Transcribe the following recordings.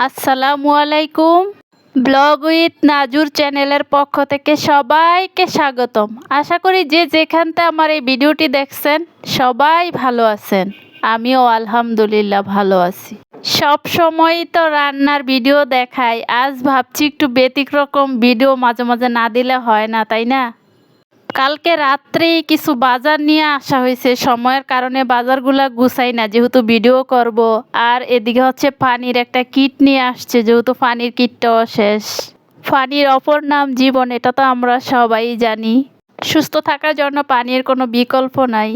আসসালামু আলাইকুম। Blog with নাজুর চ্যানেলের পক্ষ থেকে সবাইকে স্বাগতম। আশা করি যে যেখানতে আমার এই ভিডিওটি দেখছেন সবাই ভালো আছেন। আমিও আলহামদুলিল্লাহ ভালো আছি। সব সময় তো রান্নার ভিডিও দেখাই, আজ ভাবছি একটু ব্যতিক্রম ভিডিও মাঝে মাঝে না দিলে হয় না, তাই না? কালকে রাত্রেই কিছু বাজার নিয়ে আসা হয়েছে, সময়ের কারণে বাজারগুলা গুছাই না যেহেতু ভিডিও করব। আর এদিকে হচ্ছে পানির একটা কিট নিয়ে আসছে, যেহেতু পানির কিটটাও শেষ। পানির অপর নাম জীবন, এটা তো আমরা সবাই জানি। সুস্থ থাকার জন্য পানির কোনো বিকল্প নাই।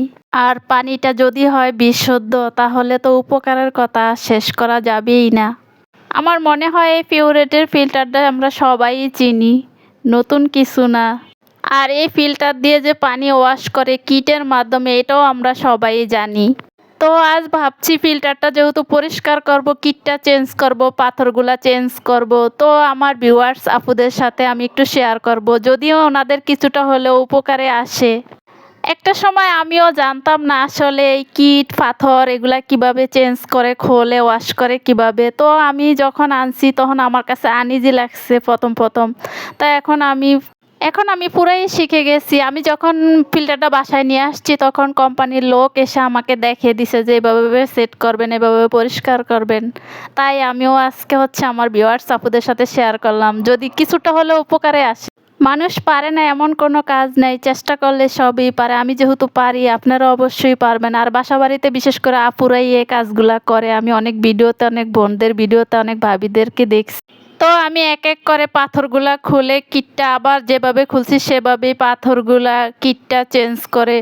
আর পানিটা যদি হয় বিশুদ্ধ তাহলে তো উপকারের কথা শেষ করা যাবেই না। আমার মনে হয় এই পিউরেটের ফিল্টারটা আমরা সবাই চিনি, নতুন কিছু না। আর এই ফিল্টার দিয়ে যে পানি ওয়াশ করে কিটের মাধ্যমে, এটাও আমরা সবাই জানি। তো আজ ভাবছি ফিল্টারটা যেহেতু পরিষ্কার করব, কিটটা চেঞ্জ করব, পাথরগুলা চেঞ্জ করব, তো আমার ভিউয়ার্স আপুদের সাথে আমি একটু শেয়ার করব, যদিও ওনাদের কিছুটা হলেও উপকারে আসে। একটা সময় আমিও জানতাম না আসলে এই কিট পাথর এগুলা কিভাবে চেঞ্জ করে, খোলে ওয়াশ করে কিভাবে। তো আমি যখন আনছি তখন আমার কাছে আনইজি লাগছে প্রথম তা এখন আমি পুরাই শিখে গেছি। আমি যখন ফিল্টারটা বাসায় নিয়ে আসছি তখন কোম্পানির লোক এসে আমাকে দেখিয়ে দিছে যে এভাবে সেট করবেন, এভাবে পরিষ্কার করবেন। তাই আমিও আজকে হচ্ছে আমার ভিউয়ার্স আপুদের সাথে শেয়ার করলাম, যদি কিছুটা হলেও উপকারে আসে। মানুষ পারে না এমন কোনো কাজ নেই, চেষ্টা করলে সবই পারে। আমি যেহেতু পারি, আপনারা অবশ্যই পারবেন। আর বাসা বাড়িতে বিশেষ করে আপুরাই এই কাজগুলা করে। আমি অনেক ভিডিওতে, অনেক বোনদের ভিডিওতে, অনেক ভাবিদেরকে দেখছি। তো আমি এক এক করে পাথরগুলা খুলে কিটটা আবার যেভাবে খুলছি সেভাবেই পাথরগুলা কিটটা চেঞ্জ করে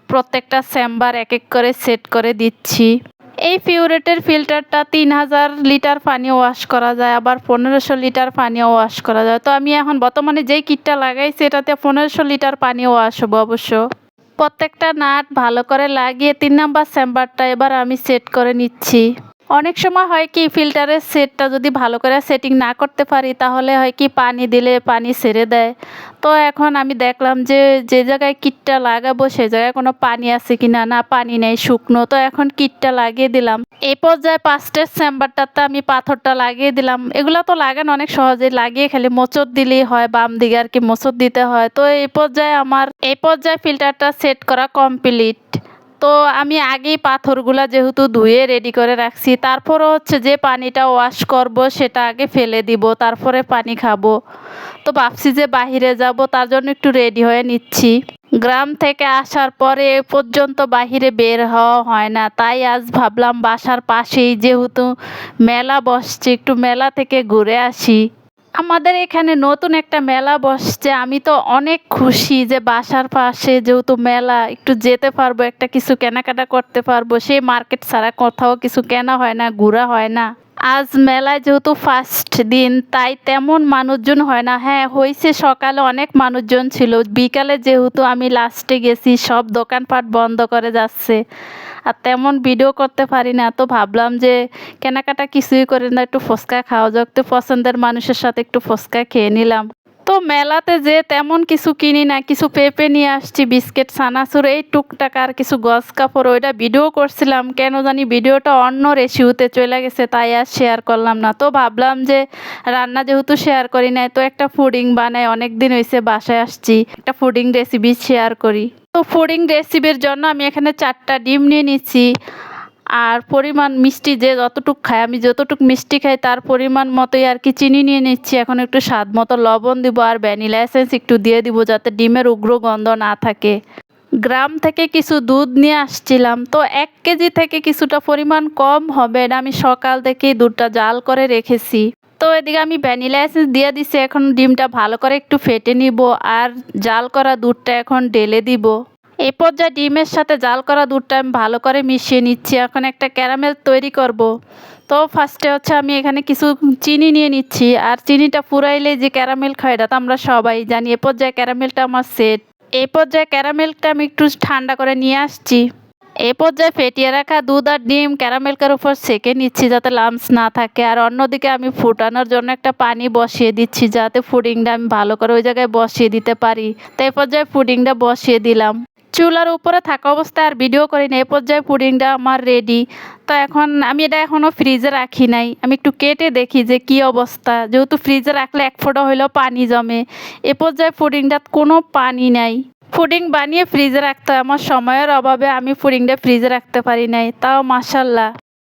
প্রত্যেকটা চেম্বার এক এক করে সেট করে দিচ্ছি। এই পিউরেটের ফিল্টারটা 3000 লিটার পানি ওয়াশ করা যায়, আবার 1500 লিটার পানিও ওয়াশ করা যায়। তো আমি এখন বর্তমানে যেই কিটটা লাগাইছি এটাতে 1500 লিটার পানি ওয়াশ হবে অবশ্য। প্রত্যেকটা নাট ভালো করে লাগিয়ে 3 নাম্বার চেম্বারটা এবার আমি সেট করে নিচ্ছি। অনেক সময় হয় কি, ফিল্টারের সেটটা যদি ভালো করে সেটিং না করতে পারি তাহলে হয় কি পানি দিলে পানি ছেড়ে দেয়। তো এখন আমি দেখলাম যে যে জায়গায় কিটটা লাগাবো সে জায়গায় কোনো পানি আছে কিনা, না পানি নেই, শুকনো। তো এখন কিটটা লাগিয়ে দিলাম। এই পর্যায়ে 5টের চেম্বারটাতে আমি পাথরটা লাগিয়ে দিলাম। এগুলো তো লাগানো অনেক সহজে, লাগিয়ে খালি মোচড় দিলেই হয়, বাম দিকে আর কি মোচড় দিতে হয়। তো এই পর্যায়ে ফিল্টারটা সেট করা কমপ্লিট। তো আমি আগেই পাথরগুলা যেহেতু ধুয়ে রেডি করে রাখছি, তারপরও হচ্ছে যে পানিটা ওয়াশ করব সেটা আগে ফেলে দিব, তারপরে পানি খাবো। তো ভাবছি যে বাহিরে যাব, তার জন্য একটু রেডি হয়ে নিচ্ছি। গ্রাম থেকে আসার পরে এ পর্যন্ত বাহিরে বের হওয়া হয় না, তাই আজ ভাবলাম বাসার পাশেই যেহেতু মেলা বসছে, একটু মেলা থেকে ঘুরে আসি। আমাদের এখানে নতুন একটা মেলা বসছে, আমি তো অনেক খুশি যে বাসার পাশে যেহেতু মেলা, একটু যেতে পারবো, একটা কিছু কেনাকাটা করতে পারবো। সেই মার্কেট ছাড়া কোথাও কিছু কেনা হয় না, ঘোরা হয় না। আজ মেলায় যেহেতু ফার্স্ট দিন তাই তেমন মানুষজন হয় না। হ্যাঁ হয়েছে, সকালে অনেক মানুষজন ছিল, বিকালে যেহেতু আমি লাস্টে গেছি সব দোকানপাট বন্ধ করে যাচ্ছে, আর তেমন ভিডিও করতে পারি না। তো ভাবলাম যে কেনাকাটা কিছুই করি না, একটু ফুচকা খাওয়া যাক। তো পছন্দের মানুষের সাথে একটু ফুচকা খেয়ে নিলাম। তো মেলাতে যে তেমন কিছু কিনি না, কিছু পেঁপে নিয়ে আসছি, বিস্কিট, সানাসুর, এই টুকটাক আর কিছু গজ কাপড়। ওইটা ভিডিও করছিলাম, কেন জানি ভিডিওটা অন্য রেসিপিতে চলে গেছে, তাই আর শেয়ার করলাম না। তো ভাবলাম যে রান্না যেহেতু শেয়ার করি নাই, তো একটা ফুডিং বানাই, অনেক দিন হয়েছে বাসায় আসছি, একটা ফুডিং রেসিপি শেয়ার করি। তো ফুডিং রেসিপির জন্য আমি এখানে 4টা ডিম নিয়ে নিচ্ছি। আর পরিমাণ মিষ্টি যে যতটুকু খাই, আমি যতটুকু মিষ্টি খাই তার পরিমাণ মতোই আর কি চিনি নিয়ে নিচ্ছি। এখন একটু স্বাদ মতো লবণ দিব, আর ভ্যানিলা এসেন্স একটু দিয়ে দিব যাতে ডিমের উগ্র গন্ধ না থাকে। গ্রাম থেকে কিছু দুধ নিয়ে আসছিলাম, তো 1 কেজি থেকে কিছুটা পরিমাণ কম হবে। এটা আমি সকাল থেকেই দুধটা জাল করে রেখেছি। তো এদিকে আমি ভ্যানিলা এসেন্স দিয়ে দিছি, এখন ডিমটা ভালো করে একটু ফেটে নিব, আর জাল করা দুধটা এখন ঢেলে দিব। এই পর্যায়ে ডিমের সাথে জাল করা দুধটা আমি ভালো করে মিশিয়ে নিচ্ছি। এখন একটা ক্যারামেল তৈরি করব। তো ফার্স্টে হচ্ছে আমি এখানে কিছু চিনি নিয়ে নিচ্ছি, আর চিনিটা পুরাইলে যে ক্যারামেল খাই এটা তো আমরা সবাই জানি। এ পর্যায়ে ক্যারামেলটা আমার সেট। এই পর্যায়ে ক্যারামেলটা আমি একটু ঠান্ডা করে নিয়ে আসছি। এই পর্যায়ে ফেটিয়ে রাখা দুধ আর ডিম ক্যারামেলটার উপর সেঁকে নিচ্ছি যাতে লাম্পস না থাকে। আর অন্যদিকে আমি ফুটানোর জন্য একটা পানি বসিয়ে দিচ্ছি যাতে পুডিংটা আমি ভালো করে ওই জায়গায় বসিয়ে দিতে পারি। তো এই পর্যায়ে পুডিংটা বসিয়ে দিলাম। চুলার উপরে থাকা অবস্থায় আর ভিডিও করি না। এ পর্যায়ে পুডিংটা আমার রেডি। তো এখন আমি এটা এখনও ফ্রিজে রাখি নাই। আমি একটু কেটে দেখি যে কি অবস্থা, যেহেতু ফ্রিজে রাখলে এক ফোঁটা হইলেও পানি জমে। এ পর্যায়ে পুডিংটাত কোনো পানি নাই। পুডিং বানিয়ে ফ্রিজে রাখতে হয়, আমার সময়ের অভাবে আমি পুডিংটা ফ্রিজে রাখতে পারি নাই। তাও মাশাল্লাহ